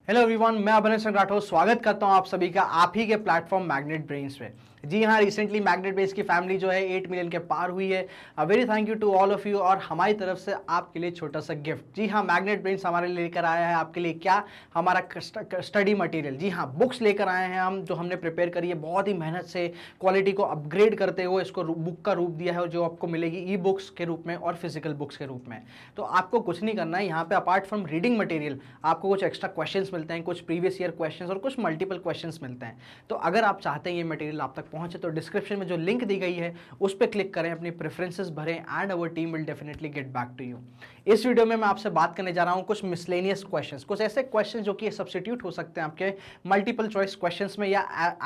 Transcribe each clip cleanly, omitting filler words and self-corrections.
Hello everyone, मैं अभिनव सिंह राठौर स्वागत करता हूं आप सभी का आप ही के प्लेटफॉर्म मैग्नेट ब्रेन्स पे। जी हाँ, रिसेंटली मैग्नेट ब्रेन्स की फैमिली जो है 8 मिलियन के पार हुई है। Very thank you to all of you और हमारी तरफ से आपके लिए छोटा सा गिफ्ट। जी हाँ, मैग्नेट ब्रेन्स हमारे लिए लेकर आया है आपके लिए क्या, हमारा स्टडी मटेरियल। जी हाँ, बुक्स लेकर आए हैं हम, जो हमने प्रिपेयर करी है बहुत ही मेहनत से, क्वालिटी को अपग्रेड करते हुए इसको बुक का रूप दिया है, जो आपको मिलेगी ई बुक्स के रूप में और फिजिकल बुक्स के रूप में। तो आपको कुछ नहीं करना है यहाँ पे, अपार्ट फ्रॉम रीडिंग मटेरियल आपको कुछ एक्स्ट्रा क्वेश्चंस मिलते हैं, कुछ प्रीवियस ईयर क्वेश्चंस और कुछ मल्टीपल क्वेश्चंस मिलते हैं। तो अगर आप चाहते हैं ये मटेरियल आप तक पहुंचे तो डिस्क्रिप्शन में जो लिंक दी गई है उस पर क्लिक करें, अपनी प्रेफरेंसेस भरें and our team will definitely get back to you. इस वीडियो में मैं आपसे बात करने जा रहा हूं कुछ मिसलेनियस क्वेश्चंस, कुछ ऐसे क्वेश्चंस जो कि सब्स्टिट्यूट हो सकते हैं आपके मल्टीपल चॉइस क्वेश्चंस में या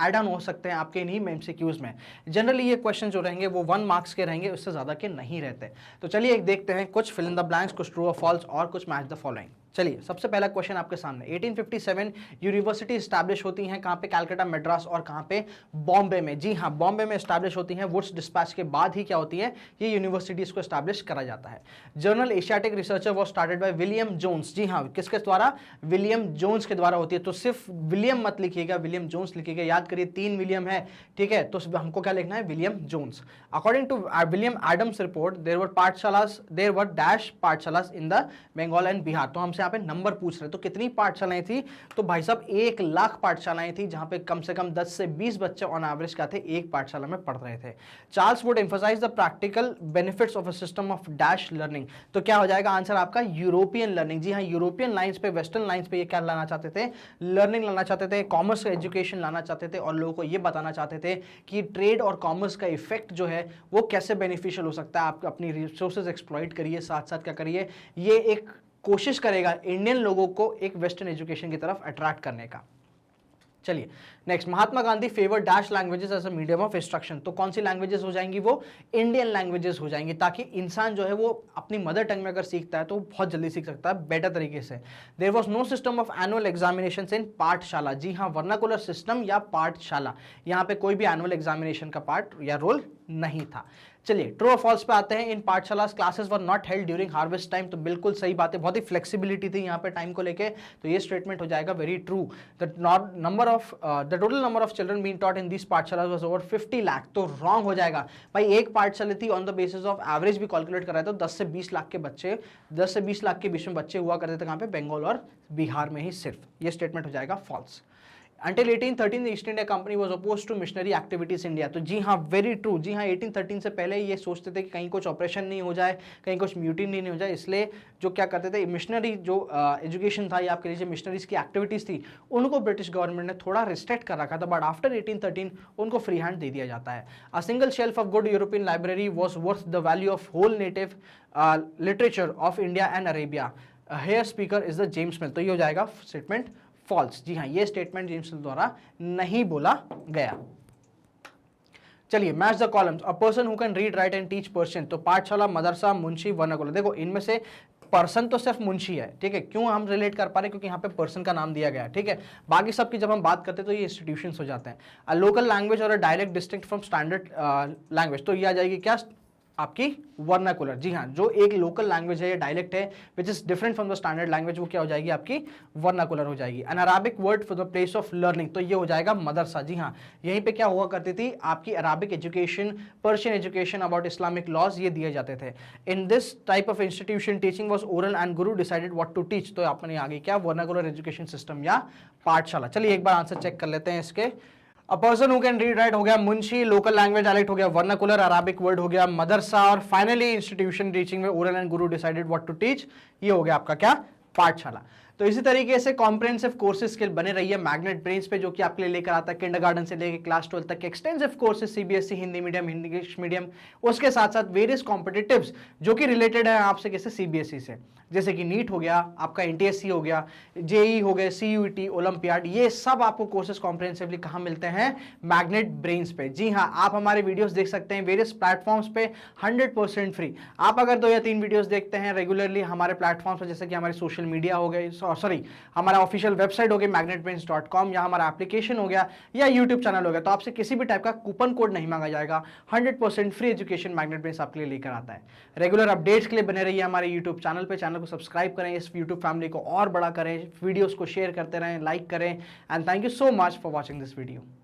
एड ऑन हो सकते हैं आपके इन्हीं एमसीक्यूज में। जनरली ये क्वेश्चन जो रहेंगे वो 1 मार्क्स के रहेंगे, उससे ज्यादा के नहीं रहते। तो चलिए एक देखते हैं, कुछ फिल इन द ब्लैंक्स, कुछ ट्रू और फॉल्स और कुछ मैच द फॉलोइंग। चलिए सबसे पहला क्वेश्चन आपके सामने। 1857 यूनिवर्सिटी स्टैब्लिश होती हैं कहां पे? कलकत्ता, मद्रास और कहां पे? बॉम्बे में। जी हां, बॉम्बे में स्टैब्लिश होती हैं। वुड्स डिस्पैच के बाद ही क्या होती है, ये यूनिवर्सिटीज को स्टैब्लिश करा जाता है। Journal Asiatic researcher was started by William Jones. जी हां, किसके द्वारा? विलियम जोन्स के द्वारा होती है। तो सिर्फ विलियम मत लिखिएगा, विलियम जोन्स लिखिएगा। याद करिए 3 विलियम है, ठीक है, तो हमको क्या लिखना है? William Jones. According to William Adams report there were dash pathshalas in the Bengal and Bihar. तो हमसे यहाँ पे नंबर पूछ रहे, तो कितनी पाठशालाएं थी? तो भाई साहब 1 लाख पाठशालाएं थी, जहां पे कम से कम 10 से 20 बच्चे ऑन एवरेज क्या थे, एक पाठशाला में पढ़ रहे थे। Charles Wood emphasise the practical benefits of a system of dash learning. तो क्या हो जाएगा आंसर आपका? European learning. जी हाँ, यूरोपियन लाइंस पे, वेस्टर्न लाइंस पे ये क्या लाना चाहते थे? लर्निंग लाना चाहते थे, कॉमर्स एजुकेशन लाना चाहते थे और लोगों को ये बताना चाहते थे कि ट्रेड और कॉमर्स का इफेक्ट जो है वो कैसे बेनिफिशियल हो सकता है। आप अपनी रिसोर्सेज एक्सप्लॉइट करिए, साथ साथ क्या करिए, ये एक कोशिश करेगा इंडियन लोगों को एक वेस्टर्न एजुकेशन की तरफ अट्रैक्ट करने का। चलिए next, Mahatma Gandhi favour dash languages as a medium of instruction. तो कौन सी लैंग्वेजेस हो जाएंगी? वो इंडियन लैंग्वेजेस हो जाएंगी, ताकि इंसान जो है वो अपनी मदर टंग में अगर सीखता है तो बहुत जल्दी सीख सकता है, बेटर तरीके से। There was no system of annual examination in pathshala. जी हाँ, वर्नाकुलर सिस्टम या पाठशाला, यहाँ पे कोई भी एनुअल एग्जामिनेशन का पार्ट या रोल नहीं था। चलिए ट्रू और फॉल्स पे आते हैं। इन पाठशाला classes were not held during harvest time. तो बिल्कुल सही बात है, बहुत ही फ्लेक्सिबिलिटी थी यहाँ पे टाइम को लेके, तो ये स्टेटमेंट हो जाएगा very true. The total number of children being taught in this पाठशाला वाज ओवर 50 लाख। तो रॉन्ग हो जाएगा भाई, एक पाठशाला थी, on the basis of average भी कैलकुलेट कराए तो 10 से 20 लाख के बच्चे, 10 से 20 लाख के बीच में बच्चे हुआ करते थे। कहाँ पे? बंगाल और बिहार में ही सिर्फ। ये स्टेटमेंट हो जाएगा false. Until 1813 East India Company was opposed to missionary activities India. तो जी हाँ, वेरी ट्रू। जी हाँ, 1813 से पहले ये सोचते थे कि कहीं कुछ ऑपरेशन नहीं हो जाए, कहीं कुछ म्यूटिनी नहीं हो जाए, इसलिए जो क्या करते थे, मिशनरी जो एजुकेशन था या आपके लिए मिशनरीज की एक्टिविटीज थी उनको ब्रिटिश गवर्नमेंट ने थोड़ा रिस्ट्रिक्ट कर रखा था, बट आफ्टर 1813 उनको फ्री हैंड दे दिया जाता है। A single shelf of good European library was worth the value of whole native literature of India and Arabia. Here speaker is the James Mill. तो ये हो जाएगा स्टेटमेंट फॉल्स। जी हाँ, ये स्टेटमेंट जेम्स मिल द्वारा नहीं बोला गया। चलिए match the columns. A person who can read write and teach Persian. तो पाठशाला, मदरसा, मुंशी, वर्नाकुलर। देखो इनमें से पर्सन तो सिर्फ मुंशी है, ठीक है, क्यों हम रिलेट कर पा रहे हैं? क्योंकि यहाँ पे पर्सन का नाम दिया गया है, ठीक है। बाकी सब की जब हम बात करते हैं तो ये इंस्टीट्यूशंस हो जाते हैं। अ लोकल लैंग्वेज और a dialect distinct from standard language. तो ये आ जाएगी क्या? आपकी वर्नाकुलर। जी हाँ, जो एक लोकल लैंग्वेज है या डायलेक्ट है which is different from the standard language, वो क्या हो जाएगी? आपकी वर्नाकुलर हो जाएगी। An Arabic word for the place of learning. तो ये हो जाएगा मदरसा। जी हाँ, यहीं पे क्या हुआ करती थी? आपकी Arabic education, Persian education, about Islamic laws ये दिए जाते थे। In this type of institution teaching was oral and guru decided what to teach. तो अपने आगे क्या? वर्नाकुलर एजुकेशन सिस्टम या पाठशाला। चलिए एक बार आंसर चेक कर लेते हैं इसके। A person who can read write हो गया मुंशी, लोकल लैंग्वेज डायलेक्ट हो गया वर्नाकुलर, अराबिक वर्ड हो गया मदरसा, और फाइनली इंस्टीट्यूशन टीचिंग में oral and guru decided what to teach, ये हो गया आपका क्या? पाठशाला। तो इसी तरीके से कॉम्प्रिहेंसिव कोर्सेज के बने रहिए मैग्नेट ब्रेन्स पे, जो कि आपके लिए लेकर आता है किंडरगार्टन से लेकर क्लास 12 तक के extensive courses, CBSE, Hindi medium, Hindi English medium, उसके साथ साथ वेरियस कॉम्पिटिटिव्स जो कि रिलेटेड है आपसे कैसे सीबीएसई से, जैसे कि नीट हो गया, आपका एनटीएससी हो गया, जेई हो गए, सीयूईटी, ओलंपियाड, ये सब आपको कोर्सेज कॉम्प्रिहेंसिवली कहाँ मिलते हैं? मैग्नेट ब्रेन्स पे। जी हाँ, आप हमारे वीडियोस देख सकते हैं वेरियस प्लेटफॉर्म्स पे 100% फ्री। आप अगर 2 या 3 वीडियोस देखते हैं रेगुलरली हमारे प्लेटफॉर्म्स पर, जैसे कि हमारे सोशल मीडिया हो गए, सॉरी हमारा ऑफिशियल वेबसाइट हो गई magnetbrains.com, या हमारा एप्लीकेशन हो गया, या यूट्यूब चैनल हो गया, तो आपसे किसी भी टाइप का कूपन कोड नहीं मांगा जाएगा। 100% फ्री एजुकेशन मैग्नेट ब्रेन्स आपके लिए लेकर आता है। रेगुलर अपडेट्स के लिए बने रहिए हमारे यूट्यूब चैनल पे, चैनल को सब्सक्राइब करें, इस यूट्यूब फैमिली को और बड़ा करें, वीडियोस को शेयर करते रहें, लाइक करें, and thank you so much for watching this video.